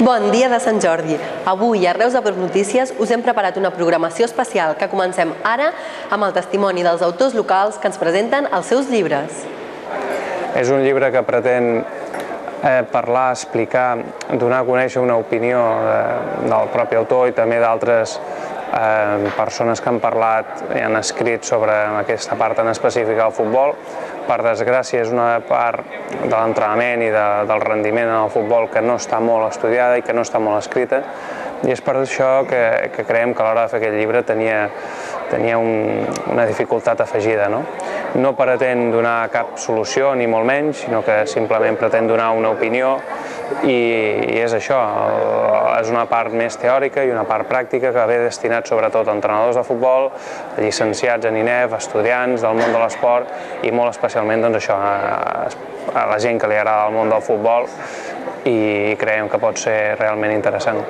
Bon dia de Sant Jordi. Avui a Reus de Prop Notícies us hem preparat una programació especial que comencem ara amb el testimoni dels autors locals que ens presenten els seus llibres. És un llibre que pretén parlar, explicar, donar a conèixer una opinió del propi autor i també d'altres persones que han parlat i han escrit sobre aquesta part tan específica del futbol. Per desgràcia, és una part de l'entrenament i del rendiment en el futbol que no està molt estudiada i que no està molt escrita, i és per això que creiem que a l'hora de fer aquest llibre tenia una dificultat afegida. No pretén donar cap solució, ni molt menys, sinó que simplement pretén donar una opinió, i és això, és una part més teòrica i una part pràctica que ve destinat sobretot a entrenadors de futbol, a llicenciats en INEF, estudiants del món de l'esport i molt especialment a la gent que li agrada el món del futbol, i creiem que pot ser realment interessant.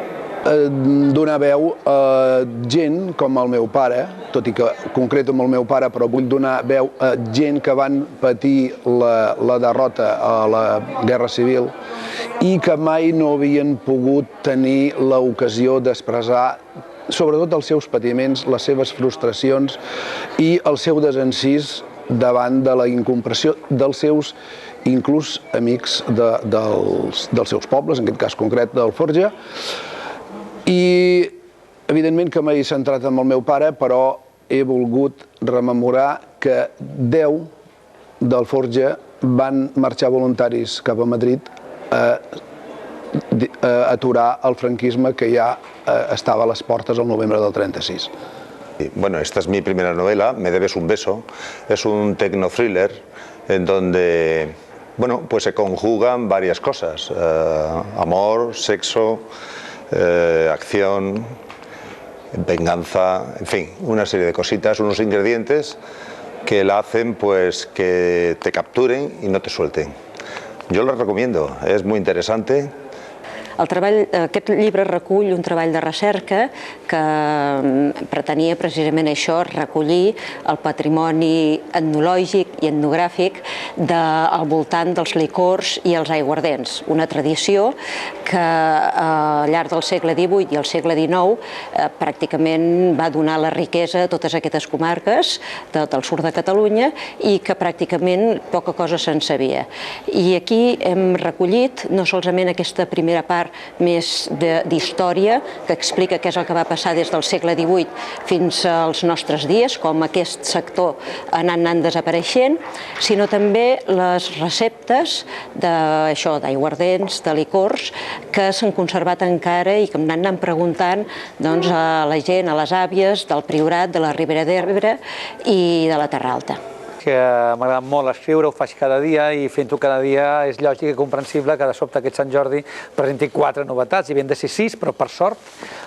Donar veu a gent com el meu pare, tot i que concreto amb el meu pare, però vull donar veu a gent que van patir la derrota a la Guerra Civil i que mai no havien pogut tenir l'ocasió d'expressar sobretot els seus patiments, les seves frustracions i el seu desencís davant de la incomprensió dels seus inclús amics dels seus pobles, en aquest cas concret del Forja. I evidentment que m'he centrat en el meu pare, però he volgut rememorar que 10 del Forja van marxar voluntaris cap a Madrid a aturar el franquisme que ja estava a les portes el novembre del 36. Bueno, esta es mi primera novela, Me debes un beso. Es un tecno-thriller en donde, bueno, pues se conjugan varias cosas. Amor, sexo, acción, venganza, en fin, una serie de cositas, unos ingredientes que la hacen pues que te capturen y no te suelten. Yo lo recomiendo, es muy interesante. Aquest llibre recull un treball de recerca que pretenia precisament això, recollir el patrimoni etnològic i etnogràfic al voltant dels licors i els aiguardents, una tradició que al llarg del segle XVIII i el segle XIX pràcticament va donar la riquesa a totes aquestes comarques del sud de Catalunya i que pràcticament poca cosa se'n sabia. I aquí hem recollit no solament aquesta primera part més d'història, que explica què és el que va passar des del segle XVIII fins als nostres dies, com aquest sector ha anat desapareixent, sinó també les receptes d'aiguardents, de licors, que s'han conservat encara i que m'han anat preguntant a la gent, a les àvies del Priorat, de la Ribera d'Ebre i de la Terra Alta. Que m'agrada molt escriure, ho faig cada dia i fent-ho cada dia és lògic i comprensible que de sobte aquest Sant Jordi presenti 4 novetats, hi havien de ser 6, però per sort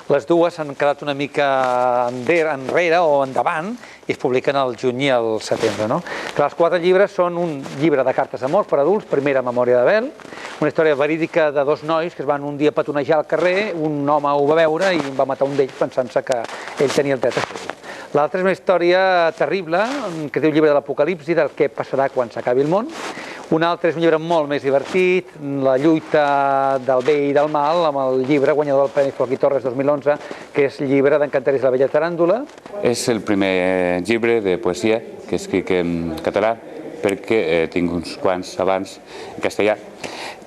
les dues han quedat una mica enrere o endavant i es publiquen al juny i al setembre. Els 4 llibres són un llibre de cartes d'amor per adults, primera memòria d'Abel, una història verídica de 2 nois que es van un dia petonejar al carrer, un home ho va veure i va matar un d'ells pensant-se que ell tenia el dret a fer-ho. L'altra és una història terrible, que diu Llibre de l'Apocalipsi, del que passarà quan s'acabi el món. Un altre és un llibre molt més divertit, la lluita del bé i del mal, amb el llibre guanyador del Premi Joaquí Torres 2011, que és el llibre d'en Cantarés la Bella Taràndula. És el primer llibre de poesia que escric en català, perquè tinc uns quants abans en castellà.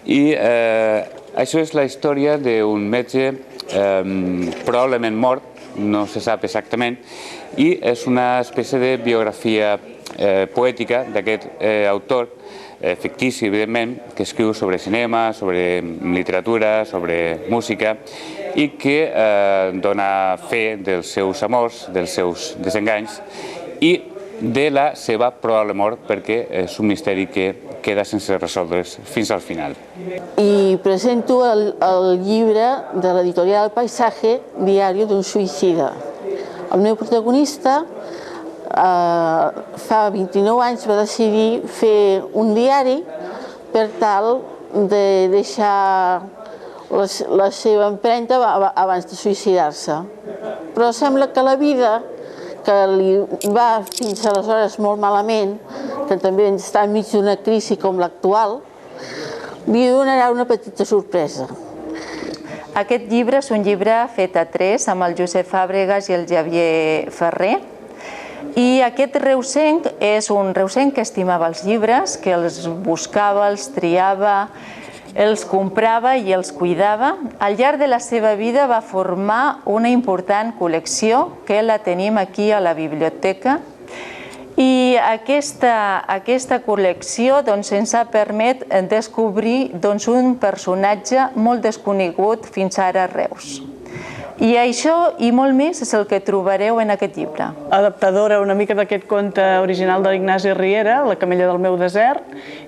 I això és la història d'un metge probablement mort, no se sap exactament, i és una espècie de biografia poètica d'aquest autor, fictici, evidentment, que escriu sobre cinema, sobre literatura, sobre música, i que dona fe dels seus amors, dels seus desenganys i de la seva probable mort, perquè és un misteri que queda sense resoldre's fins al final. I presento el llibre de l'editorial Paisaje, Diari d'un suïcida. El meu protagonista fa 29 anys va decidir fer un diari per tal de deixar la seva empremta abans de suïcidar-se. Però sembla que la vida, que li va fins aleshores molt malament, que també està enmig d'una crisi com l'actual, li donarà una petita sorpresa. Aquest llibre és un llibre fet a 3 amb el Josep Fàbregas i el Xavier Ferrer. I aquest reusenc és un reusenc que estimava els llibres, que els buscava, els triava, els comprava i els cuidava. Al llarg de la seva vida va formar una important col·lecció que la tenim aquí a la biblioteca. I aquesta col·lecció ens ha permès descobrir un personatge molt desconegut fins ara a Reus. I això i molt més és el que trobareu en aquest llibre. Adaptadora una mica d'aquest conte original de l'Ignasi Riera, La camella del meu desert,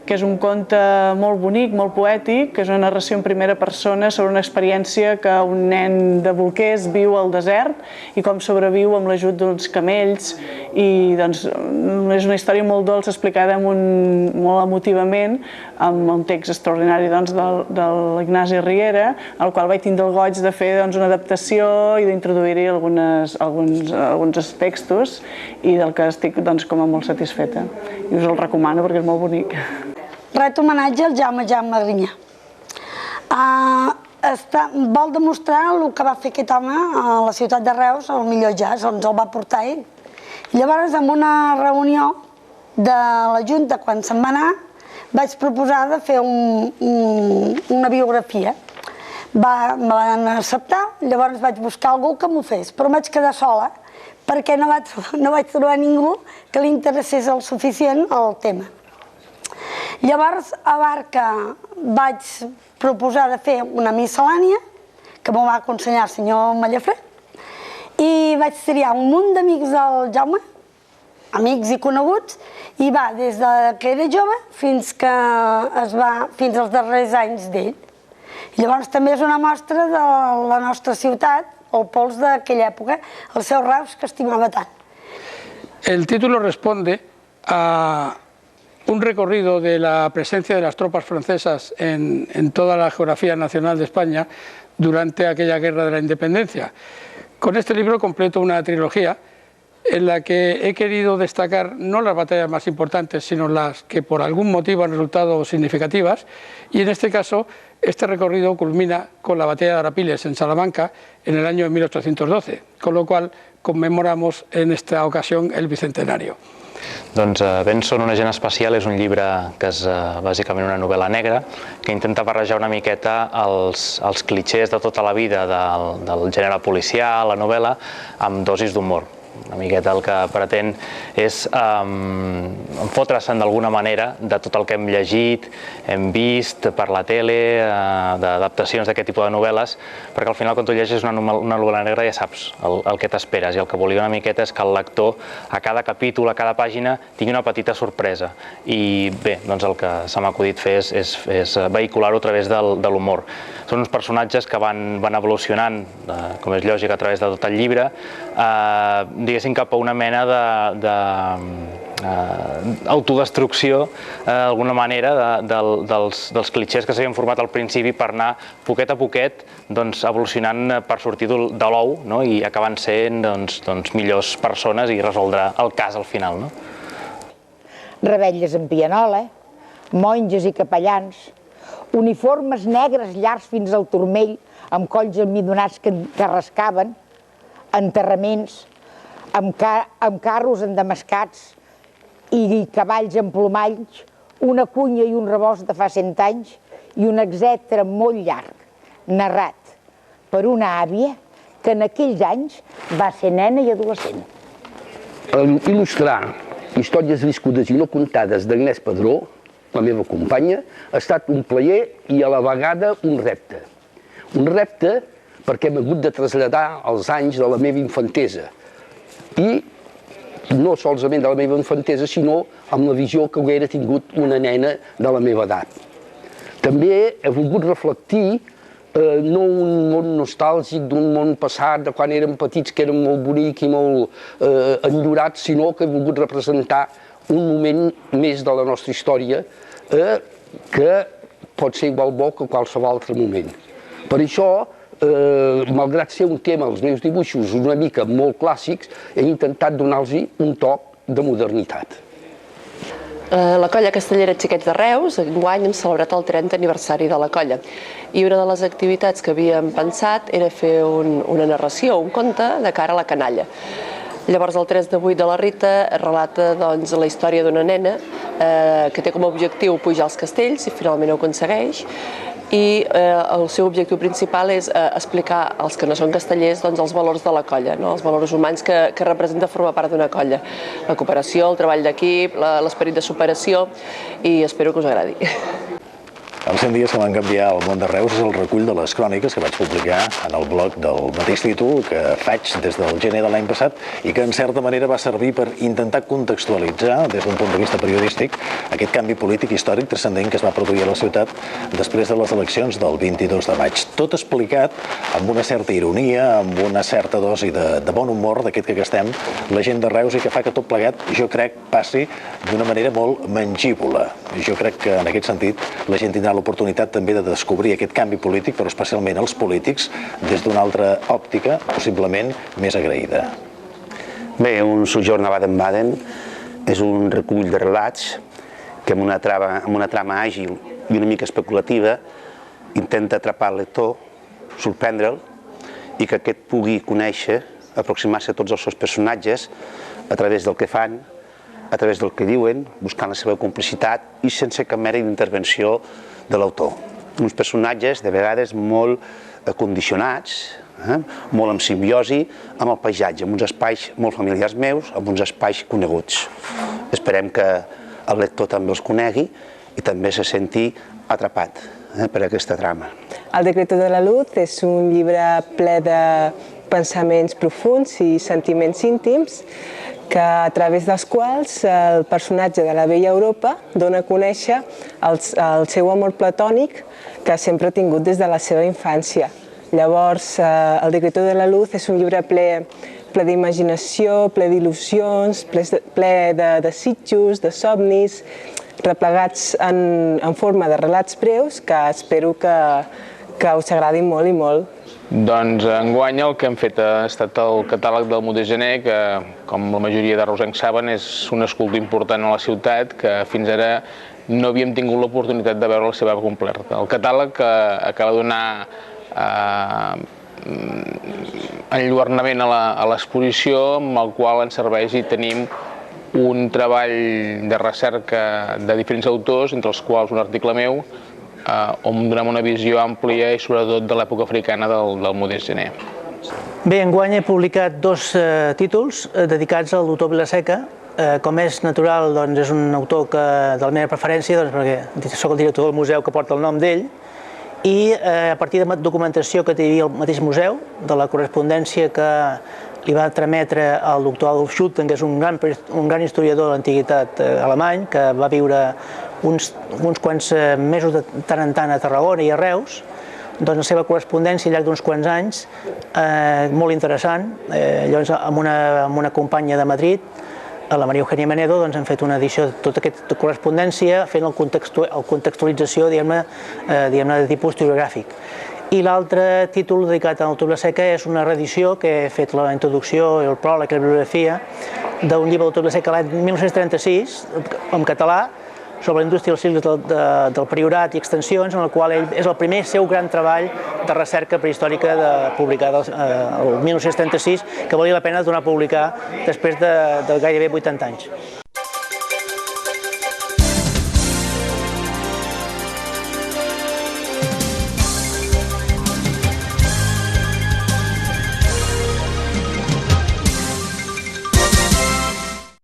que és un conte molt bonic, molt poètic, que és una narració en primera persona sobre una experiència que un nen de Bolquers viu al desert i com sobreviu amb l'ajut d'uns camells. I és una història molt dolça, explicada molt emotivament, amb un text extraordinari de l'Ignasi Riera, al qual vaig tindre el goig de fer una adaptació i d'introduir-hi alguns textos i del que estic com a molt satisfeta. I us el recomano perquè és molt bonic. Ret homenatge al Jaume Grinyà. Vol demostrar el que va fer aquest home a la ciutat de Reus, el millor jazz, on el va portar ell. Llavors, en una reunió de la Junta, quan se'n va anar, vaig proposar de fer una biografia. Me van acceptar, llavors vaig buscar algú que m'ho fes, però em vaig quedar sola perquè no vaig trobar ningú que li interessés el suficient al tema. Llavors, a Barca vaig proposar de fer una miscel·lània, que m'ho va aconsellar el senyor Mallafré, i vaig triar un munt d'amics del Jaume, amics i coneguts, i va des que era jove fins als darrers anys d'ell. Llavors també és una mostra de la nostra ciutat, el pols d'aquella època, el seu Reus que estimava tant. El título responde a un recorrido de la presencia de las tropas francesas en toda la geografía nacional de España durante aquella guerra de la independencia. Con este libro completo una trilogía en la que he querido destacar no las batallas más importantes, sino las que por algún motivo han resultado significativas, y en este caso este recorrido culmina con la batalla de Arapiles en Salamanca en el año 1812, con lo cual conmemoramos en esta ocasión el bicentenario. Doncs Benson, un agent especial, és un llibre que és bàsicament una novel·la negra que intenta barrejar una miqueta els clixés de tota la vida del gènere policial, la novel·la, amb dosis d'humor. Una miqueta el que pretén és fotre-se'n d'alguna manera de tot el que hem llegit, hem vist per la tele, d'adaptacions d'aquest tipus de novel·les, perquè al final quan tu llegeixes una novel·la negra ja saps el que t'esperes, i el que volia una miqueta és que el lector a cada capítol, a cada pàgina, tingui una petita sorpresa. I bé, doncs el que se m'ha acudit fer és vehicular-ho a través de l'humor. Són uns personatges que van evolucionant, com és lògic, a través de tot el llibre, diguéssim cap a una mena d'autodestrucció, d'alguna manera, dels clixés que s'havien format al principi per anar poquet a poquet evolucionant per sortir de l'ou i acabant sent millors persones i resoldre el cas al final. Revetlles en pianola, monges i capellans, uniformes negres llargs fins al turmell, amb colls almidonats que rascaven, enterraments, amb carros endamascats i cavalls amb plomalls, una cunya i un rebost de fa 100 anys i un etcètera molt llarg, narrat per una àvia que en aquells anys va ser nena i adolescent. Il·lustrar històries viscudes i no contades d'Agnès Padró, la meva companya, ha estat un plaer i a la vegada un repte. Un repte perquè hem hagut de traslladar els anys de la meva infantesa. I no solament de la meva infantesa, sinó amb la visió que haguera tingut una nena de la meva edat. També he volgut reflectir no un món nostàlgic d'un món passat de quan érem petits, que era molt bonic i molt enllorat, sinó que he volgut representar un moment més de la nostra història que pot ser igual bo que qualsevol altre moment. Per això, malgrat ser un tema, els meus dibuixos, una mica molt clàssics, he intentat donar-los un toc de modernitat. La colla castellera Xiquets de Reus enguany hem celebrat el 30 aniversari de la colla i una de les activitats que havíem pensat era fer una narració, un conte de cara a la canalla. Llavors el 3 de 8 de la Rita relata la història d'una nena que té com a objectiu pujar als castells i finalment ho aconsegueix i el seu objectiu principal és explicar als que no són castellers els valors de la colla, els valors humans que representa formar part d'una colla. La cooperació, el treball d'equip, l'esperit de superació i espero que us agradi. Els 100 dies que van canviar el món de Reus és el recull de les cròniques que vaig publicar en el blog del mateix títol que faig des del gener de l'any passat i que en certa manera va servir per intentar contextualitzar des d'un punt de vista periodístic aquest canvi polític històric transcendent que es va produir a la ciutat després de les eleccions del 22 de maig. Tot explicat amb una certa ironia, amb una certa dosi de bon humor d'aquest que gastem la gent de Reus i que fa que tot plegat, jo crec, passi d'una manera molt mengívola. Jo crec que en aquest sentit la gent tindrà l'oportunitat també de descobrir aquest canvi polític, però especialment els polítics, des d'una altra òptica, possiblement més agraïda. Bé, un sojorn a Baden-Baden és un recull de relats que amb una trama àgil i una mica especulativa intenta atrapar el lector, sorprendre'l i que aquest pugui conèixer, aproximar-se a tots els seus personatges a través del que fan, a través del que diuen, buscant la seva complicitat i sense cap mera d'intervenció de l'autor. Uns personatges, de vegades, molt condicionats, molt en simbiosi amb el paisatge, amb uns espais molt familiars meus, amb uns espais coneguts. Esperem que el lector també els conegui i també se senti atrapat per aquesta trama. El Decreto de la Luz és un llibre ple de pensaments profunds i sentiments íntims a través dels quals el personatge de la vella Europa dona a conèixer el seu amor platònic que sempre ha tingut des de la seva infància. Llavors, el Decreto de la Luz és un llibre ple d'imaginació, ple d'il·lusions, ple de desitjos, de somnis, replegats en forma de relats breus que espero que us agradin molt i molt. Doncs enguany el que hem fet ha estat el catàleg del Mudé Gener, que com la majoria de reusencs saben és un escultor important a la ciutat que fins ara no havíem tingut l'oportunitat de veure la seva completa. El catàleg acaba de donar enlluernament a l'exposició, amb el qual ens serveix i tenim un treball de recerca de diferents autors, entre els quals un article meu, on donem una visió àmplia i sobretot de l'època africana del Modest Gener. Bé, enguany he publicat dos títols dedicats al doctor Vilaseca. Com és natural, és un autor de la meva preferència, perquè soc el director del museu que porta el nom d'ell, i a partir de documentació que té al mateix museu, de la correspondència que li va trametre al doctor Adolf Schulten, que és un gran historiador de l'antiguitat alemany, que va viure uns quants mesos de tant en tant a Tarragona i a Reus, doncs la seva correspondència al llarg d'uns quants anys, molt interessant. Llavors, amb una companya de Madrid, la Maria Eugènia Menedo, hem fet una edició de tota aquesta correspondència, fent la contextualització, diguem-ne, de tipus historiogràfic. I l'altre títol dedicat al doctor Vilaseca és una reedició que he fet la introducció, el pròleg i la bibliografia d'un llibre del doctor Vilaseca l'any 1936, en català, sobre la indústria dels cicles del Priorat i extensions, en el qual ell és el primer seu gran treball de recerca prehistòrica publicat el 1936, que valia la pena donar a publicar després de gairebé 80 anys.